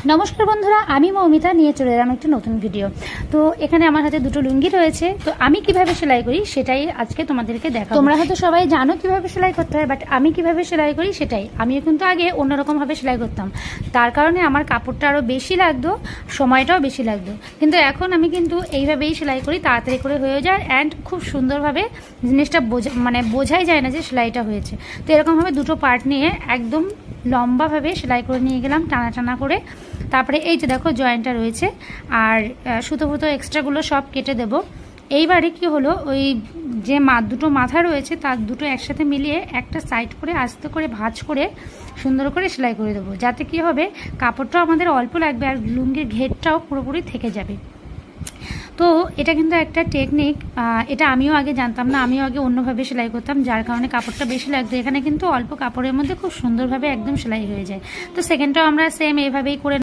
নমস্কার বন্ধুরা, আমি মৌমিতা নিয়ে চলে এলাম একটা নতুন ভিডিও। তো এখানে আমার হাতে দুটো লুঙ্গি রয়েছে। তো আমি কিভাবে সেলাই করি সেটাই আজকে তোমাদেরকে দেখাবো। তোমরা হয়তো সবাই জানো কিভাবে সেলাই করতে হয়, বাট আমি কিভাবে সেলাই করি সেটাই। আমিও কিন্তু আগে অন্যরকমভাবে সেলাই করতাম, তার কারণে আমার কাপড়টা আরও বেশি লাগতো, সময়টাও বেশি লাগতো। কিন্তু এখন আমি কিন্তু এইভাবেই সেলাই করি, তাড়াতাড়ি করে হয়ে যায় অ্যান্ড খুব সুন্দরভাবে জিনিসটা বোঝাই যায় না যে সেলাইটা হয়েছে। তো এরকমভাবে দুটো পার্ট নিয়ে একদম লম্বাভাবে সেলাই করে নিয়ে গেলাম, টানা টানা করে। তারপরে এই যে দেখো জয়েন্টটা রয়েছে, আর সুতো ফুতো এক্সট্রাগুলো সব কেটে দেব। এইবারে কি হলো, ওই যে দুটো মাথা রয়েছে তার দুটো একসাথে মিলিয়ে একটা সাইড করে আস্তে করে ভাঁজ করে সুন্দর করে সেলাই করে দেবো, যাতে কি হবে কাপড়টাও আমাদের অল্প লাগবে আর লুঙ্গির ঘেরটাও পুরোপুরি থেকে যাবে। তো এটা কিন্তু একটা টেকনিক, এটা আমিও আগে জানতাম না, আমিও আগে অন্যভাবে সেলাই করতাম, যার কারণে কাপড়টা বেশি লাগতো। এখানে কিন্তু অল্প কাপড়ের মধ্যে খুব সুন্দরভাবে একদম সেলাই হয়ে যায়। তো সেকেন্ডটাও আমরা সেম এইভাবেই করে